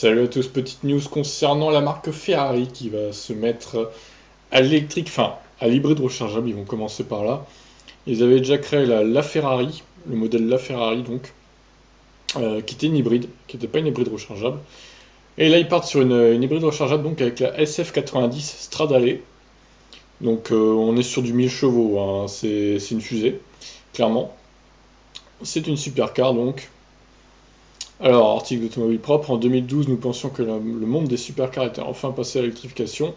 Salut à tous, petite news concernant la marque Ferrari qui va se mettre à l'électrique, enfin à l'hybride rechargeable, ils vont commencer par là. Ils avaient déjà créé la Ferrari, le modèle La Ferrari donc, qui était une hybride, qui n'était pas une hybride rechargeable. Et là ils partent sur une hybride rechargeable donc avec la SF90 Stradale. Donc on est sur du 1000 chevaux, hein, c'est une fusée, clairement. C'est une supercar donc. Alors, article d'automobile propre, en 2012, nous pensions que le monde des supercars était enfin passé à l'électrification.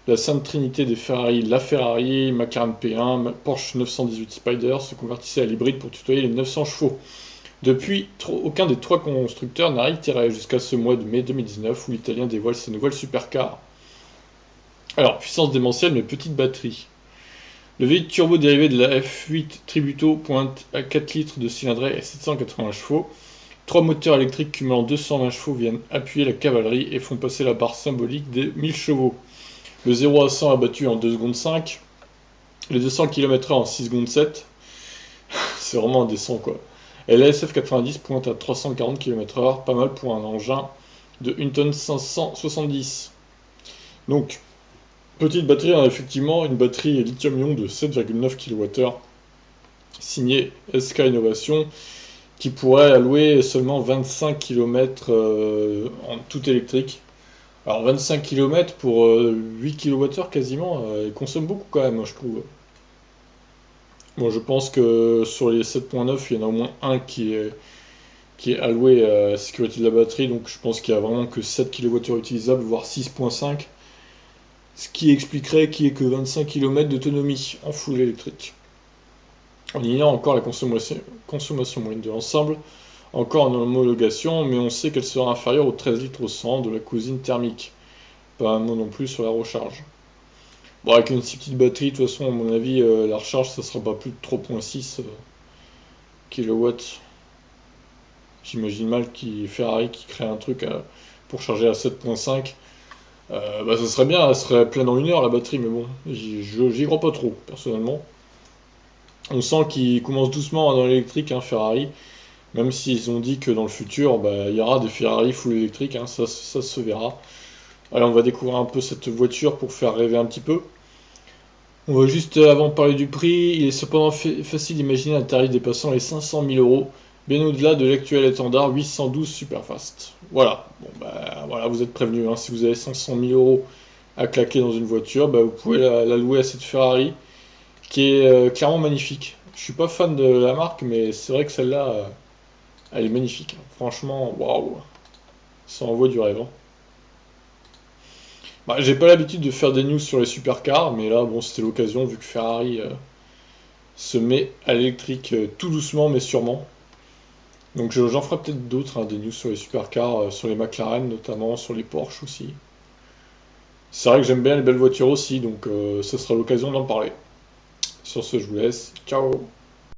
La sainte trinité des Ferrari, la Ferrari, McLaren P1, Porsche 918 Spider se convertissait à l'hybride pour tutoyer les 900 chevaux. Depuis, aucun des trois constructeurs n'a réitéré jusqu'à ce mois de mai 2019 où l'Italien dévoile ses nouvelles supercars. Alors, puissance démentielle mais petite batterie. Le V8 turbo dérivé de la F8 Tributo pointe à 4 litres de cylindrée et 780 chevaux. Trois moteurs électriques cumulant 220 chevaux viennent appuyer la cavalerie et font passer la barre symbolique des 1000 chevaux. Le 0 à 100 abattu en 2 secondes 5, les 200 km/h en 6 secondes 7, c'est vraiment indécent quoi. Et la SF90 pointe à 340 km/h, pas mal pour un engin de 1 tonne 570. Donc, petite batterie, hein, effectivement, une batterie lithium-ion de 7,9 kWh, signée SK Innovation, qui pourrait allouer seulement 25 km en tout électrique. Alors 25 km pour 8 kWh quasiment, il consomme beaucoup quand même, je trouve. Bon, je pense que sur les 7.9, il y en a au moins un qui est alloué à la sécurité de la batterie, donc je pense qu'il y a vraiment que 7 kWh utilisables, voire 6.5, ce qui expliquerait qu'il n'y ait que 25 km d'autonomie en full électrique. On ignore encore la consommation moyenne de l'ensemble, encore en homologation, mais on sait qu'elle sera inférieure aux 13 litres au 100 de la cousine thermique. Pas un mot non plus sur la recharge. Bon, avec une si petite batterie, de toute façon, à mon avis, la recharge, ça sera pas plus de 3,6 kW. J'imagine mal Ferrari qui crée un truc pour charger à 7,5. Bah, ça serait bien, elle serait pleine en 1 heure la batterie, mais bon, j'y crois pas trop, personnellement. On sent qu'ils commencent doucement dans l'électrique, hein, Ferrari, même s'ils ont dit que dans le futur, bah, il y aura des Ferrari full électrique, hein, ça se verra. Allez, on va découvrir un peu cette voiture pour faire rêver un petit peu. On va juste, avant de parler du prix, il est cependant facile d'imaginer un tarif dépassant les 500 000 euros, bien au-delà de l'actuel étendard 812 Superfast. Voilà, bon bah voilà, vous êtes prévenus, hein, si vous avez 500 000 euros à claquer dans une voiture, bah, vous pouvez la louer à cette Ferrari, qui est clairement magnifique. Je suis pas fan de la marque, mais c'est vrai que celle-là, elle est magnifique, hein. Franchement, waouh, ça envoie du rêve, hein. Bah, j'ai pas l'habitude de faire des news sur les supercars, mais là, bon, c'était l'occasion, vu que Ferrari se met à l'électrique tout doucement mais sûrement. Donc j'en ferai peut-être d'autres, hein, des news sur les supercars, sur les McLaren notamment, sur les Porsche aussi. C'est vrai que j'aime bien les belles voitures aussi, donc ce sera l'occasion d'en parler. Sur ce, je vous laisse. Ciao!